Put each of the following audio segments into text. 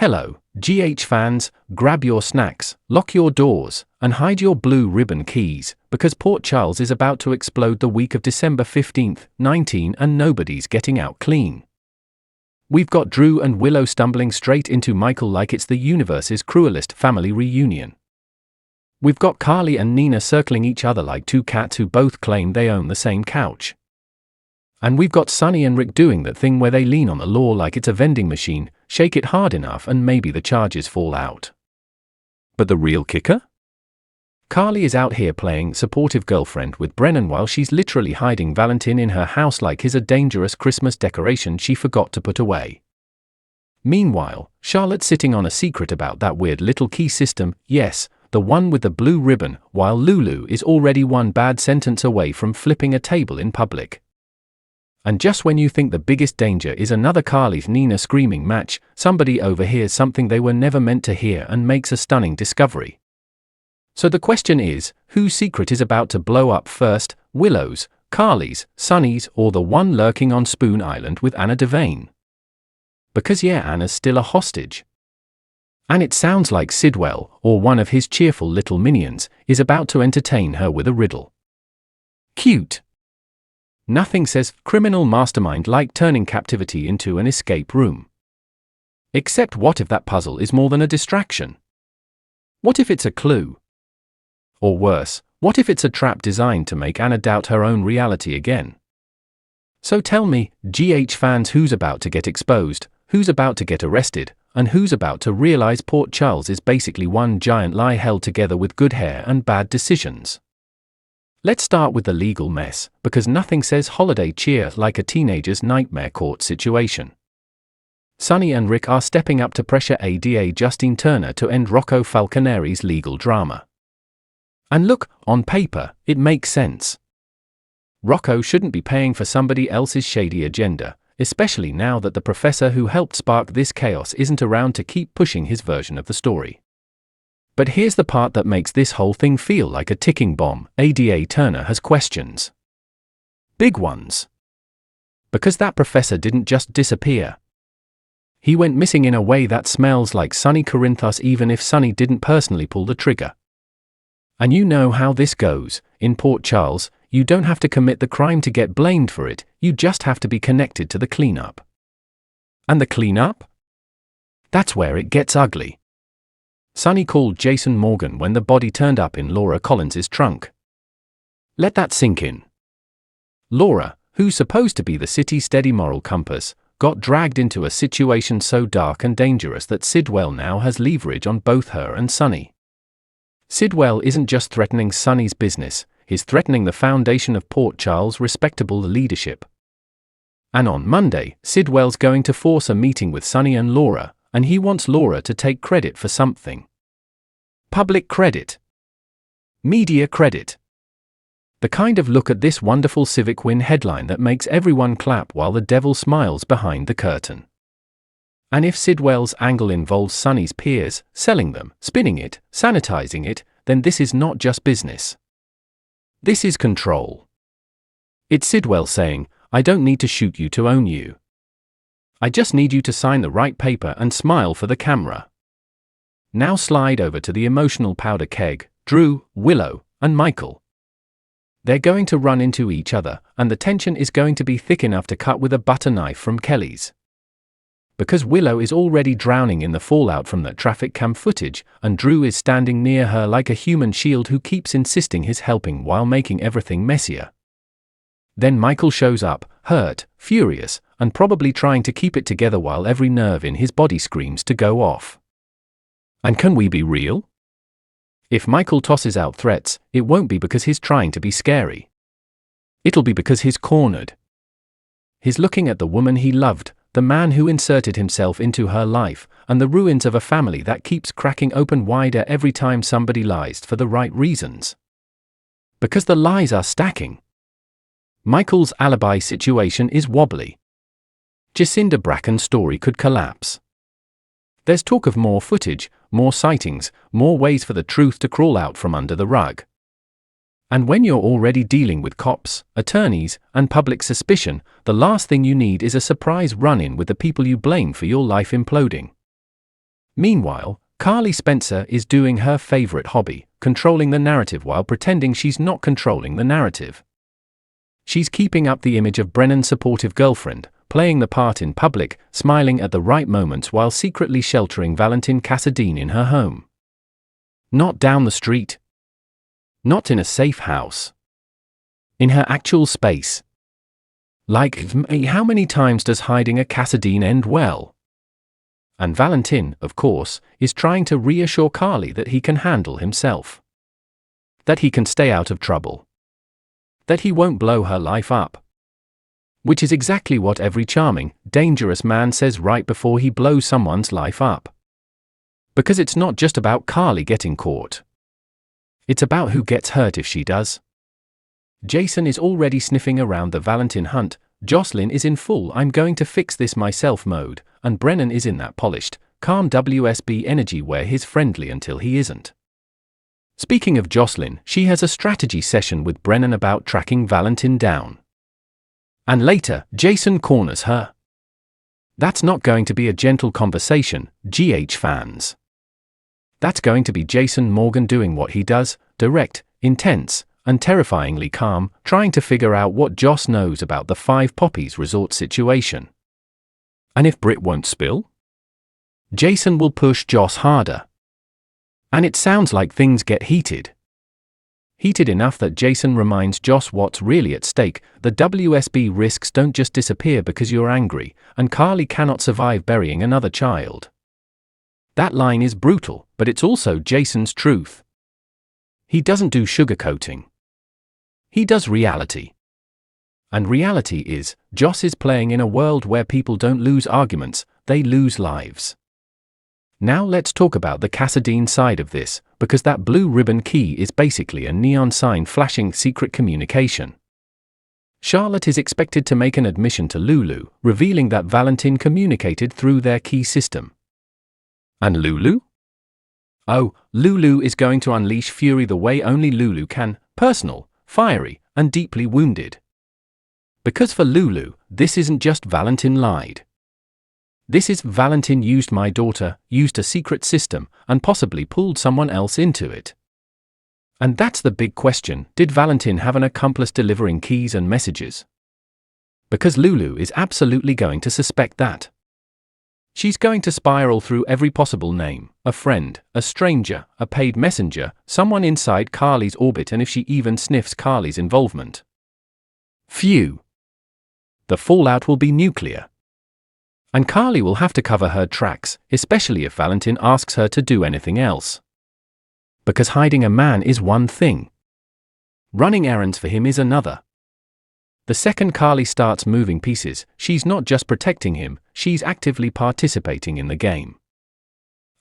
Hello, GH fans, grab your snacks, lock your doors, and hide your blue ribbon keys, because Port Charles is about to explode the week of December 15th, 19, and nobody's getting out clean. We've got Drew and Willow stumbling straight into Michael like it's the universe's cruelest family reunion. We've got Carly and Nina circling each other like two cats who both claim they own the same couch. And we've got Sonny and Ric doing that thing where they lean on the law like it's a vending machine, shake it hard enough and maybe the charges fall out. But the real kicker? Carly is out here playing supportive girlfriend with Brennan while she's literally hiding Valentin in her house like he's a dangerous Christmas decoration she forgot to put away. Meanwhile, Charlotte's sitting on a secret about that weird little key system, yes, the one with the blue ribbon, while Lulu is already one bad sentence away from flipping a table in public. And just when you think the biggest danger is another Carly's-Nina screaming match, somebody overhears something they were never meant to hear and makes a stunning discovery. So the question is, whose secret is about to blow up first, Willow's, Carly's, Sonny's, or the one lurking on Spoon Island with Anna Devane? Because yeah, Anna's still a hostage. And it sounds like Sidwell, or one of his cheerful little minions, is about to entertain her with a riddle. Cute. Nothing says criminal mastermind like turning captivity into an escape room. Except what if that puzzle is more than a distraction? What if it's a clue? Or worse, what if it's a trap designed to make Anna doubt her own reality again? So tell me, GH fans, who's about to get exposed, who's about to get arrested, and who's about to realize Port Charles is basically one giant lie held together with good hair and bad decisions? Let's start with the legal mess, because nothing says holiday cheer like a teenager's nightmare court situation. Sonny and Ric are stepping up to pressure ADA Justine Turner to end Rocco Falconeri's legal drama. And look, on paper, it makes sense. Rocco shouldn't be paying for somebody else's shady agenda, especially now that the professor who helped spark this chaos isn't around to keep pushing his version of the story. But here's the part that makes this whole thing feel like a ticking bomb. ADA Turner has questions. Big ones. Because that professor didn't just disappear. He went missing in a way that smells like Sonny Corinthos, even if Sonny didn't personally pull the trigger. And you know how this goes. In Port Charles, you don't have to commit the crime to get blamed for it, you just have to be connected to the cleanup. And the cleanup? That's where it gets ugly. Sonny called Jason Morgan when the body turned up in Laura Collins's trunk. Let that sink in. Laura, who's supposed to be the city's steady moral compass, got dragged into a situation so dark and dangerous that Sidwell now has leverage on both her and Sonny. Sidwell isn't just threatening Sonny's business, he's threatening the foundation of Port Charles' respectable leadership. And on Monday, Sidwell's going to force a meeting with Sonny and Laura, and he wants Laura to take credit for something. Public credit. Media credit. The kind of look at this wonderful civic win headline that makes everyone clap while the devil smiles behind the curtain. And if Sidwell's angle involves Sonny's peers, selling them, spinning it, sanitizing it, then this is not just business. This is control. It's Sidwell saying, I don't need to shoot you to own you. I just need you to sign the right paper and smile for the camera. Now slide over to the emotional powder keg, Drew, Willow, and Michael. They're going to run into each other, and the tension is going to be thick enough to cut with a butter knife from Kelly's. Because Willow is already drowning in the fallout from that traffic cam footage, and Drew is standing near her like a human shield who keeps insisting he's helping while making everything messier. Then Michael shows up, hurt, furious, and probably trying to keep it together while every nerve in his body screams to go off. And can we be real? If Michael tosses out threats, it won't be because he's trying to be scary. It'll be because he's cornered. He's looking at the woman he loved, the man who inserted himself into her life, and the ruins of a family that keeps cracking open wider every time somebody lies for the right reasons. Because the lies are stacking. Michael's alibi situation is wobbly. Jacinda Bracken's story could collapse. There's talk of more footage, more sightings, more ways for the truth to crawl out from under the rug. And when you're already dealing with cops, attorneys, and public suspicion, the last thing you need is a surprise run-in with the people you blame for your life imploding. Meanwhile, Carly Spencer is doing her favorite hobby, controlling the narrative while pretending she's not controlling the narrative. She's keeping up the image of Brennan's supportive girlfriend, playing the part in public, smiling at the right moments while secretly sheltering Valentin Cassadine in her home. Not down the street. Not in a safe house. In her actual space. Like, how many times does hiding a Cassadine end well? And Valentin, of course, is trying to reassure Carly that he can handle himself. That he can stay out of trouble. That he won't blow her life up. Which is exactly what every charming, dangerous man says right before he blows someone's life up. Because it's not just about Carly getting caught. It's about who gets hurt if she does. Jason is already sniffing around the Valentin hunt, Jocelyn is in full I'm going to fix this myself mode, and Brennan is in that polished, calm WSB energy where he's friendly until he isn't. Speaking of Jocelyn, she has a strategy session with Brennan about tracking Valentin down. And later, Jason corners her. That's not going to be a gentle conversation, GH fans. That's going to be Jason Morgan doing what he does, direct, intense, and terrifyingly calm, trying to figure out what Joss knows about the Five Poppies resort situation. And if Britt won't spill? Jason will push Joss harder. And it sounds like things get heated. Heated enough that Jason reminds Joss what's really at stake. The WSB risks don't just disappear because you're angry, and Carly cannot survive burying another child. That line is brutal, but it's also Jason's truth. He doesn't do sugarcoating. He does reality. And reality is, Joss is playing in a world where people don't lose arguments, they lose lives. Now let's talk about the Cassadine side of this, because that blue ribbon key is basically a neon sign flashing secret communication. Charlotte is expected to make an admission to Lulu, revealing that Valentin communicated through their key system. And Lulu? Oh, Lulu is going to unleash fury the way only Lulu can, personal, fiery, and deeply wounded. Because for Lulu, this isn't just Valentin lied. This is Valentin used my daughter, used a secret system, and possibly pulled someone else into it. And that's the big question, did Valentin have an accomplice delivering keys and messages? Because Lulu is absolutely going to suspect that. She's going to spiral through every possible name, a friend, a stranger, a paid messenger, someone inside Carly's orbit, and if she even sniffs Carly's involvement. Phew. The fallout will be nuclear. And Carly will have to cover her tracks, especially if Valentin asks her to do anything else. Because hiding a man is one thing. Running errands for him is another. The second Carly starts moving pieces, she's not just protecting him, she's actively participating in the game.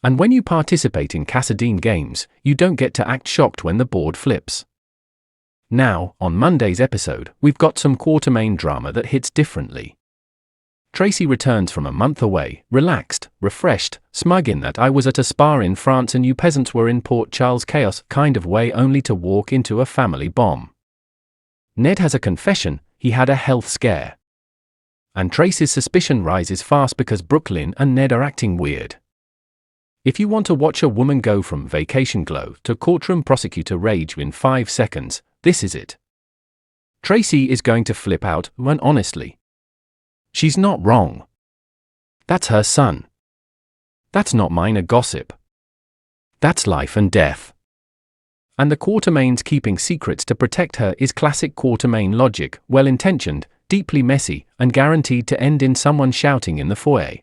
And when you participate in Cassadine games, you don't get to act shocked when the board flips. Now, on Monday's episode, we've got some Quartermain drama that hits differently. Tracy returns from a month away, relaxed, refreshed, smug in that I was at a spa in France and you peasants were in Port Charles chaos kind of way, only to walk into a family bomb. Ned has a confession, he had a health scare. And Tracy's suspicion rises fast because Brooklyn and Ned are acting weird. If you want to watch a woman go from vacation glow to courtroom prosecutor rage in 5 seconds, this is it. Tracy is going to flip out, and honestly. She's not wrong. That's her son. That's not minor gossip. That's life and death. And the Quartermain's keeping secrets to protect her is classic Quartermain logic, well-intentioned, deeply messy, and guaranteed to end in someone shouting in the foyer.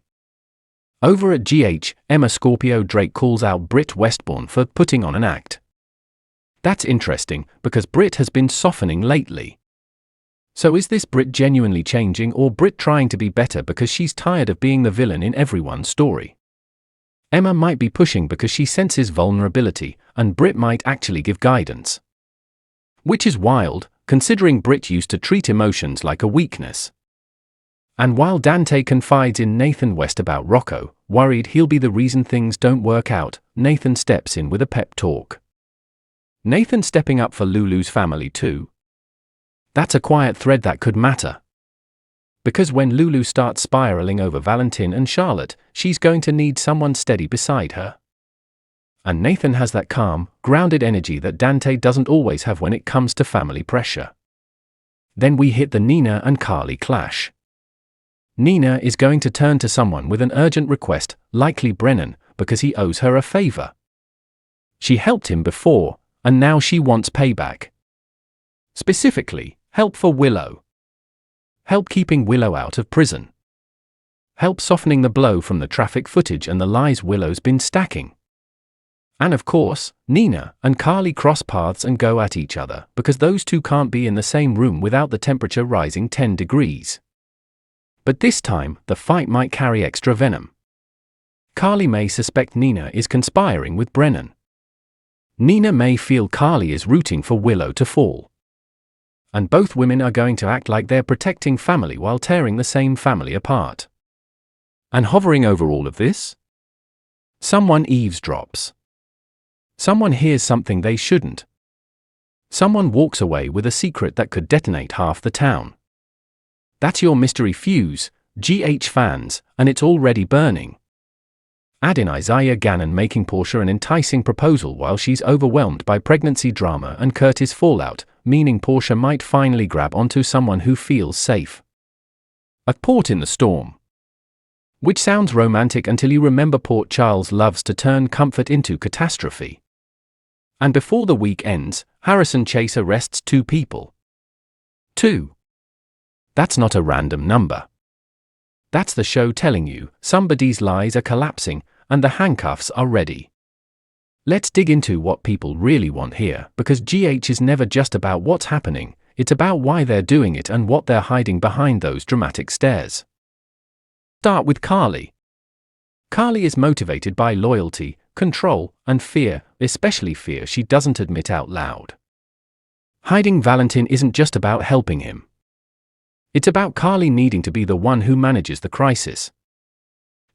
Over at GH, Emma Scorpio Drake calls out Britt Westbourne for putting on an act. That's interesting, because Britt has been softening lately. So is this Britt genuinely changing or Britt trying to be better because she's tired of being the villain in everyone's story? Emma might be pushing because she senses vulnerability, and Britt might actually give guidance. Which is wild, considering Britt used to treat emotions like a weakness. And while Dante confides in Nathan West about Rocco, worried he'll be the reason things don't work out, Nathan steps in with a pep talk. Nathan stepping up for Lulu's family too. That's a quiet thread that could matter. Because when Lulu starts spiraling over Valentin and Charlotte, she's going to need someone steady beside her. And Nathan has that calm, grounded energy that Dante doesn't always have when it comes to family pressure. Then we hit the Nina and Carly clash. Nina is going to turn to someone with an urgent request, likely Brennan, because he owes her a favor. She helped him before, and now she wants payback. Specifically, help for Willow. Help keeping Willow out of prison. Help softening the blow from the traffic footage and the lies Willow's been stacking. And of course, Nina and Carly cross paths and go at each other because those two can't be in the same room without the temperature rising 10 degrees. But this time, the fight might carry extra venom. Carly may suspect Nina is conspiring with Brennan. Nina may feel Carly is rooting for Willow to fall. And both women are going to act like they're protecting family while tearing the same family apart. And hovering over all of this? Someone eavesdrops. Someone hears something they shouldn't. Someone walks away with a secret that could detonate half the town. That's your mystery fuse, GH fans, and it's already burning. Add in Isaiah Gannon making Portia an enticing proposal while she's overwhelmed by pregnancy drama and Curtis fallout, meaning Portia might finally grab onto someone who feels safe. A port in the storm. Which sounds romantic until you remember Port Charles loves to turn comfort into catastrophe. And before the week ends, Harrison Chase arrests 2 people. 2. That's not a random number. That's the show telling you somebody's lies are collapsing and the handcuffs are ready. Let's dig into what people really want here, because GH is never just about what's happening, it's about why they're doing it and what they're hiding behind those dramatic stares. Start with Carly. Carly is motivated by loyalty, control, and fear, especially fear she doesn't admit out loud. Hiding Valentin isn't just about helping him. It's about Carly needing to be the one who manages the crisis.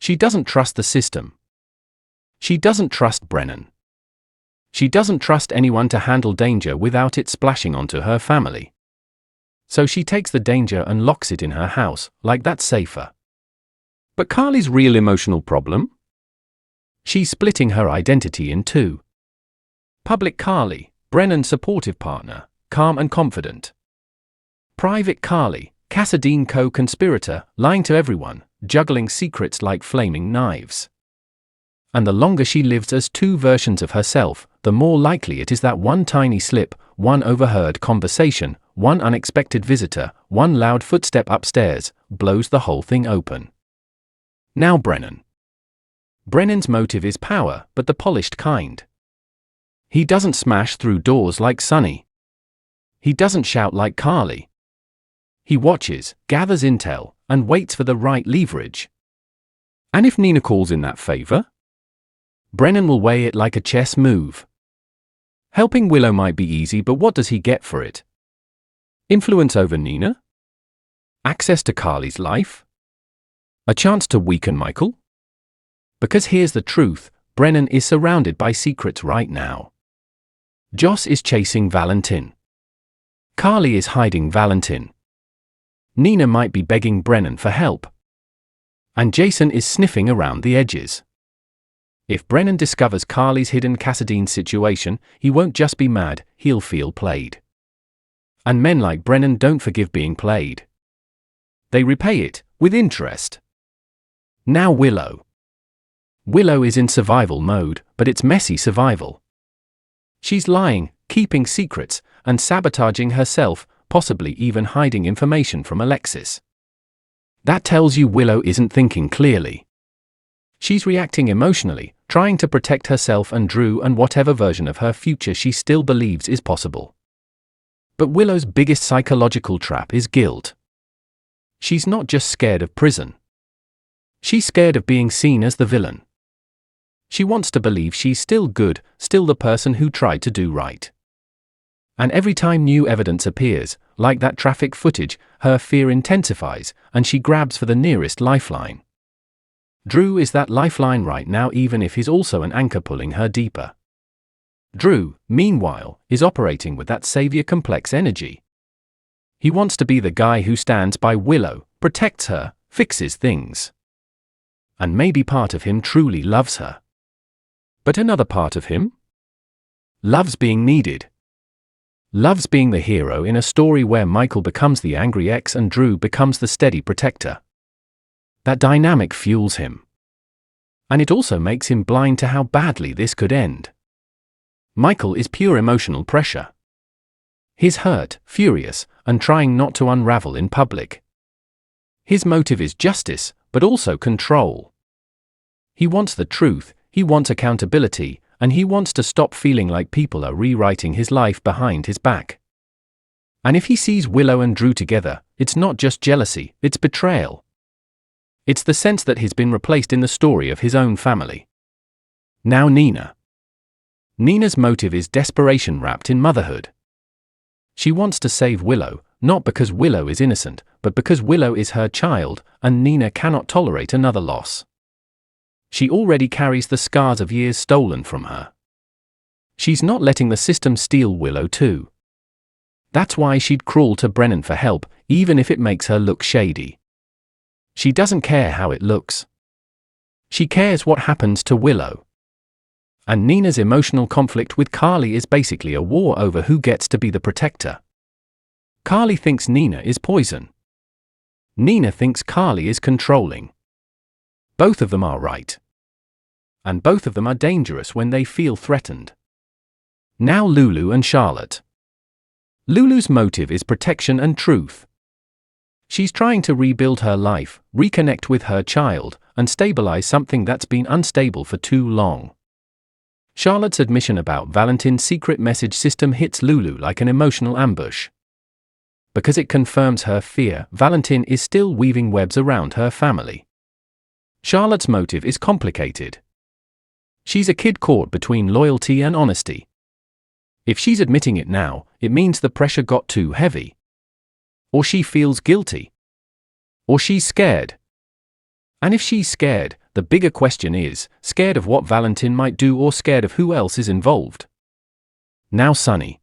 She doesn't trust the system. She doesn't trust Brennan. She doesn't trust anyone to handle danger without it splashing onto her family. So she takes the danger and locks it in her house, like that's safer. But Carly's real emotional problem? She's splitting her identity in 2. Public Carly, Brennan's supportive partner, calm and confident. Private Carly, Cassadine co-conspirator, lying to everyone, juggling secrets like flaming knives. And the longer she lives as 2 versions of herself, the more likely it is that one tiny slip, one overheard conversation, one unexpected visitor, one loud footstep upstairs, blows the whole thing open. Now Brennan. Brennan's motive is power, but the polished kind. He doesn't smash through doors like Sonny. He doesn't shout like Carly. He watches, gathers intel, and waits for the right leverage. And if Nina calls in that favor? Brennan will weigh it like a chess move. Helping Willow might be easy, but what does he get for it? Influence over Nina? Access to Carly's life? A chance to weaken Michael? Because here's the truth, Brennan is surrounded by secrets right now. Joss is chasing Valentin. Carly is hiding Valentin. Nina might be begging Brennan for help. And Jason is sniffing around the edges. If Brennan discovers Carly's hidden Cassadine situation, he won't just be mad, he'll feel played. And men like Brennan don't forgive being played. They repay it, with interest. Now Willow. Willow is in survival mode, but it's messy survival. She's lying, keeping secrets, and sabotaging herself, possibly even hiding information from Alexis. That tells you Willow isn't thinking clearly. She's reacting emotionally, trying to protect herself and Drew and whatever version of her future she still believes is possible. But Willow's biggest psychological trap is guilt. She's not just scared of prison. She's scared of being seen as the villain. She wants to believe she's still good, still the person who tried to do right. And every time new evidence appears, like that traffic footage, her fear intensifies, and she grabs for the nearest lifeline. Drew is that lifeline right now, even if he's also an anchor pulling her deeper. Drew, meanwhile, is operating with that savior complex energy. He wants to be the guy who stands by Willow, protects her, fixes things. And maybe part of him truly loves her. But another part of him? Loves being needed. Loves being the hero in a story where Michael becomes the angry ex and Drew becomes the steady protector. That dynamic fuels him. And it also makes him blind to how badly this could end. Michael is pure emotional pressure. He's hurt, furious, and trying not to unravel in public. His motive is justice, but also control. He wants the truth, he wants accountability, and he wants to stop feeling like people are rewriting his life behind his back. And if he sees Willow and Drew together, it's not just jealousy, it's betrayal. It's the sense that he's been replaced in the story of his own family. Now Nina. Nina's motive is desperation wrapped in motherhood. She wants to save Willow, not because Willow is innocent, but because Willow is her child, and Nina cannot tolerate another loss. She already carries the scars of years stolen from her. She's not letting the system steal Willow too. That's why she'd crawl to Brennan for help, even if it makes her look shady. She doesn't care how it looks. She cares what happens to Willow. And Nina's emotional conflict with Carly is basically a war over who gets to be the protector. Carly thinks Nina is poison. Nina thinks Carly is controlling. Both of them are right. And both of them are dangerous when they feel threatened. Now Lulu and Charlotte. Lulu's motive is protection and truth. She's trying to rebuild her life, reconnect with her child, and stabilize something that's been unstable for too long. Charlotte's admission about Valentin's secret message system hits Lulu like an emotional ambush. Because it confirms her fear, Valentin is still weaving webs around her family. Charlotte's motive is complicated. She's a kid caught between loyalty and honesty. If she's admitting it now, it means the pressure got too heavy. Or she feels guilty. Or she's scared. And if she's scared, the bigger question is, scared of what Valentin might do or scared of who else is involved? Now Sonny.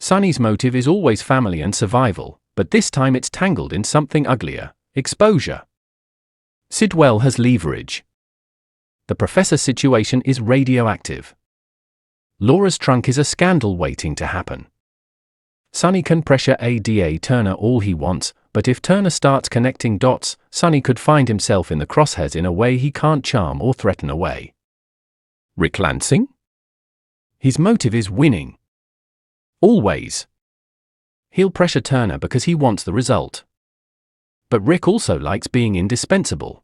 Sonny's motive is always family and survival, but this time it's tangled in something uglier, exposure. Sidwell has leverage. The professor's situation is radioactive. Laura's trunk is a scandal waiting to happen. Sonny can pressure ADA Turner all he wants, but if Turner starts connecting dots, Sonny could find himself in the crosshairs in a way he can't charm or threaten away. Ric Lansing? His motive is winning. Always. He'll pressure Turner because he wants the result. But Ric also likes being indispensable.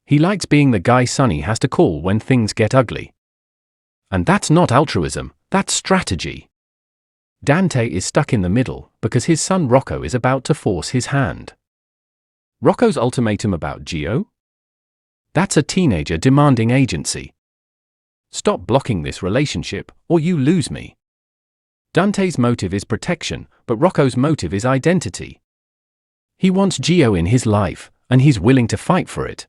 He likes being the guy Sonny has to call when things get ugly. And that's not altruism, that's strategy. Dante is stuck in the middle because his son Rocco is about to force his hand. Rocco's ultimatum about Gio? That's a teenager demanding agency. Stop blocking this relationship, or you lose me. Dante's motive is protection, but Rocco's motive is identity. He wants Gio in his life, and he's willing to fight for it.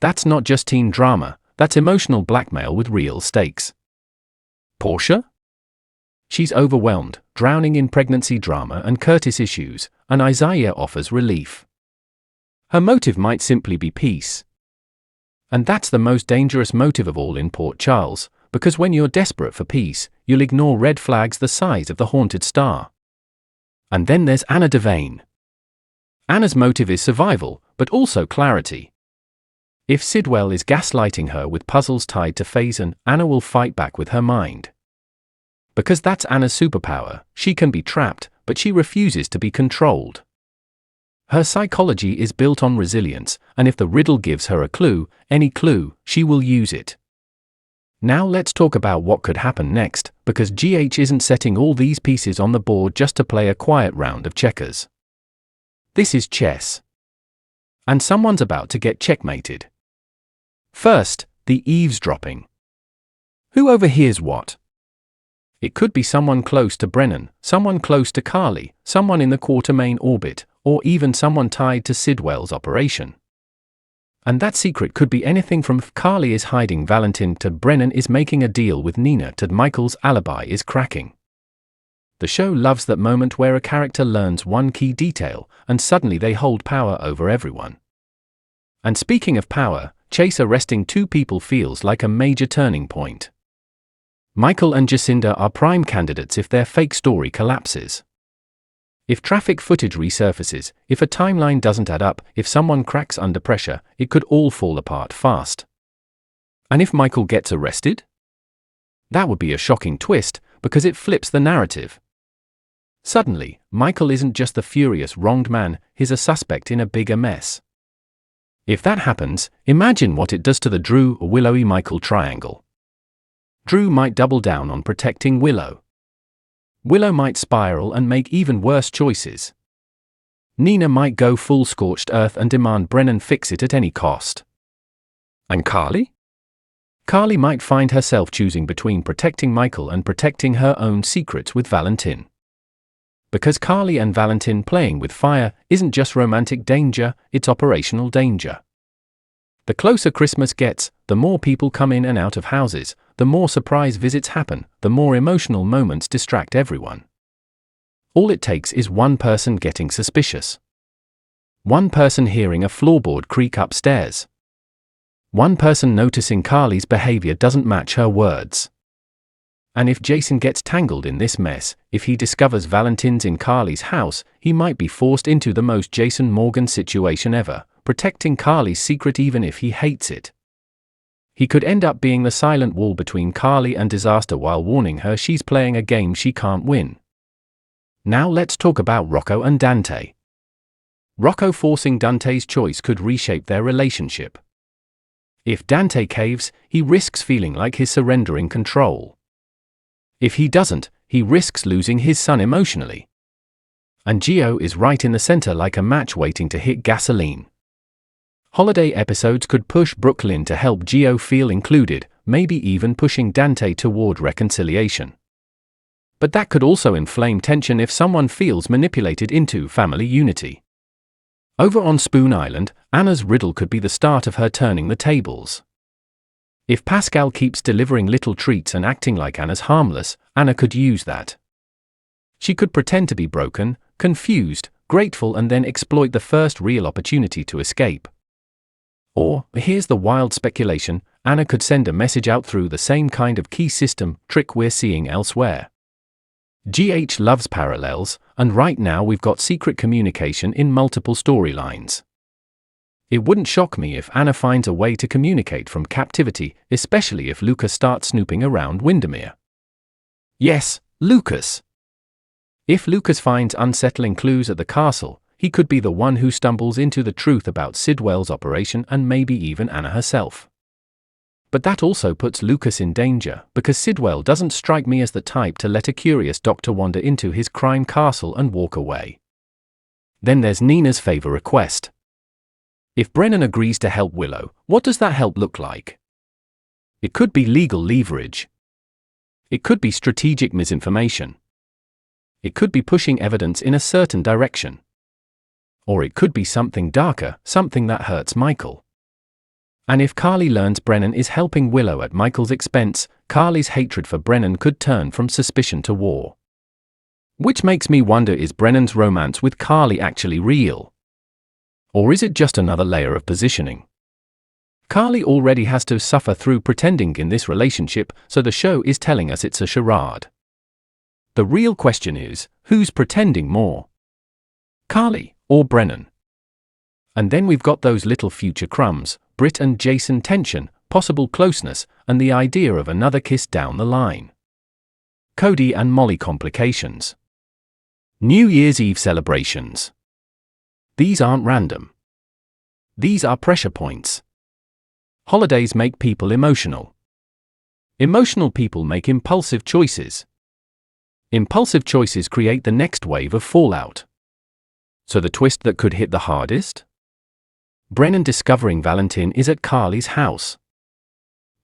That's not just teen drama, that's emotional blackmail with real stakes. Portia? She's overwhelmed, drowning in pregnancy drama and Curtis issues, and Isaiah offers relief. Her motive might simply be peace. And that's the most dangerous motive of all in Port Charles, because when you're desperate for peace, you'll ignore red flags the size of the haunted star. And then there's Anna Devane. Anna's motive is survival, but also clarity. If Sidwell is gaslighting her with puzzles tied to FanZone, Anna will fight back with her mind. Because that's Anna's superpower, she can be trapped, but she refuses to be controlled. Her psychology is built on resilience, and if the riddle gives her a clue, any clue, she will use it. Now let's talk about what could happen next, because GH isn't setting all these pieces on the board just to play a quiet round of checkers. This is chess. And someone's about to get checkmated. First, the eavesdropping. Who overhears what? It could be someone close to Brennan, someone close to Carly, someone in the Quartermain orbit, or even someone tied to Sidwell's operation. And that secret could be anything from Carly is hiding Valentin to Brennan is making a deal with Nina to Michael's alibi is cracking. The show loves that moment where a character learns one key detail, and suddenly they hold power over everyone. And speaking of power, Chase arresting two people feels like a major turning point. Michael and Jacinda are prime candidates if their fake story collapses. If traffic footage resurfaces, if a timeline doesn't add up, if someone cracks under pressure, it could all fall apart fast. And if Michael gets arrested? That would be a shocking twist, because it flips the narrative. Suddenly, Michael isn't just the furious wronged man, he's a suspect in a bigger mess. If that happens, imagine what it does to the Drew, Willowy Michael triangle. Drew might double down on protecting Willow. Willow might spiral and make even worse choices. Nina might go full scorched earth and demand Brennan fix it at any cost. And Carly? Carly might find herself choosing between protecting Michael and protecting her own secrets with Valentin. Because Carly and Valentin playing with fire isn't just romantic danger, it's operational danger. The closer Christmas gets, the more people come in and out of houses, the more surprise visits happen, the more emotional moments distract everyone. All it takes is one person getting suspicious. One person hearing a floorboard creak upstairs. One person noticing Carly's behavior doesn't match her words. And if Jason gets tangled in this mess, if he discovers Valentin's in Carly's house, he might be forced into the most Jason Morgan situation ever, protecting Carly's secret even if he hates it. He could end up being the silent wall between Carly and disaster while warning her she's playing a game she can't win. Now let's talk about Rocco and Dante. Rocco forcing Dante's choice could reshape their relationship. If Dante caves, he risks feeling like he's surrendering control. If he doesn't, he risks losing his son emotionally. And Gio is right in the center like a match waiting to hit gasoline. Holiday episodes could push Brooklyn to help Gio feel included, maybe even pushing Dante toward reconciliation. But that could also inflame tension if someone feels manipulated into family unity. Over on Spoon Island, Anna's riddle could be the start of her turning the tables. If Pascal keeps delivering little treats and acting like Anna's harmless, Anna could use that. She could pretend to be broken, confused, grateful and then exploit the first real opportunity to escape. Or, here's the wild speculation, Anna could send a message out through the same kind of key system trick we're seeing elsewhere. GH loves parallels, and right now we've got secret communication in multiple storylines. It wouldn't shock me if Anna finds a way to communicate from captivity, especially if Lucas starts snooping around Windermere. Yes, Lucas. If Lucas finds unsettling clues at the castle, he could be the one who stumbles into the truth about Sidwell's operation and maybe even Anna herself. But that also puts Lucas in danger, because Sidwell doesn't strike me as the type to let a curious doctor wander into his crime castle and walk away. Then there's Nina's favor request. If Brennan agrees to help Willow, what does that help look like? It could be legal leverage. It could be strategic misinformation. It could be pushing evidence in a certain direction. Or it could be something darker, something that hurts Michael. And if Carly learns Brennan is helping Willow at Michael's expense, Carly's hatred for Brennan could turn from suspicion to war. Which makes me wonder, is Brennan's romance with Carly actually real? Or is it just another layer of positioning? Carly already has to suffer through pretending in this relationship, so the show is telling us it's a charade. The real question is, who's pretending more? Carly or Brennan? And then we've got those little future crumbs, Britt and Jason tension, possible closeness, and the idea of another kiss down the line. Cody and Molly complications. New Year's Eve celebrations. These aren't random. These are pressure points. Holidays make people emotional. Emotional people make impulsive choices. Impulsive choices create the next wave of fallout. So the twist that could hit the hardest? Brennan discovering Valentin is at Carly's house.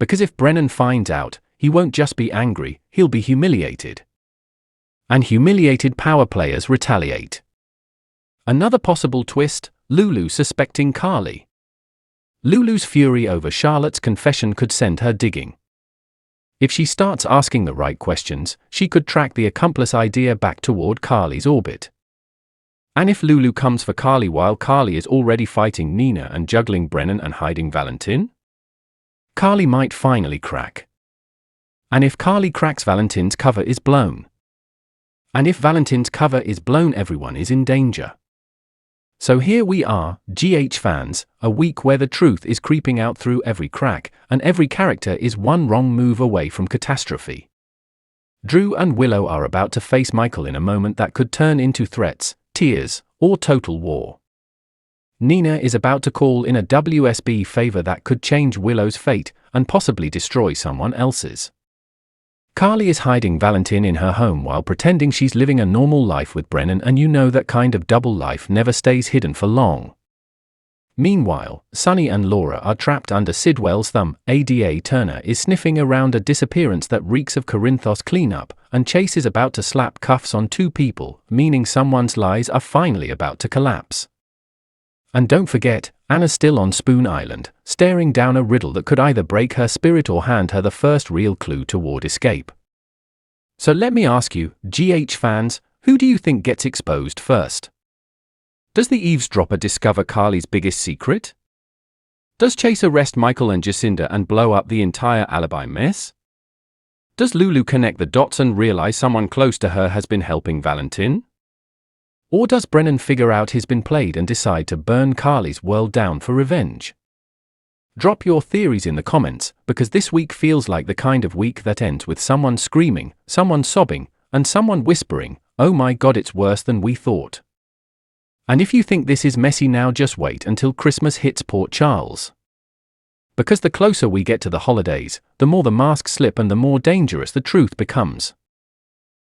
Because if Brennan finds out, he won't just be angry, he'll be humiliated. And humiliated power players retaliate. Another possible twist, Lulu suspecting Carly. Lulu's fury over Charlotte's confession could send her digging. If she starts asking the right questions, she could track the accomplice idea back toward Carly's orbit. And if Lulu comes for Carly while Carly is already fighting Nina and juggling Brennan and hiding Valentin? Carly might finally crack. And if Carly cracks, Valentin's cover is blown. And if Valentin's cover is blown, everyone is in danger. So here we are, GH fans, a week where the truth is creeping out through every crack, and every character is one wrong move away from catastrophe. Drew and Willow are about to face Michael in a moment that could turn into threats, tears, or total war. Nina is about to call in a WSB favor that could change Willow's fate, and possibly destroy someone else's. Carly is hiding Valentin in her home while pretending she's living a normal life with Brennan, and you know that kind of double life never stays hidden for long. Meanwhile, Sonny and Laura are trapped under Sidwell's thumb. Ada Turner is sniffing around a disappearance that reeks of Corinthos cleanup, and Chase is about to slap cuffs on two people, meaning someone's lies are finally about to collapse. And don't forget, Anna's still on Spoon Island, staring down a riddle that could either break her spirit or hand her the first real clue toward escape. So let me ask you, GH fans, who do you think gets exposed first? Does the eavesdropper discover Carly's biggest secret? Does Chase arrest Michael and Jacinda and blow up the entire alibi mess? Does Lulu connect the dots and realize someone close to her has been helping Valentin? Or does Brennan figure out he's been played and decide to burn Carly's world down for revenge? Drop your theories in the comments, because this week feels like the kind of week that ends with someone screaming, someone sobbing, and someone whispering, "Oh my God, it's worse than we thought." And if you think this is messy now, just wait until Christmas hits Port Charles. Because the closer we get to the holidays, the more the masks slip and the more dangerous the truth becomes.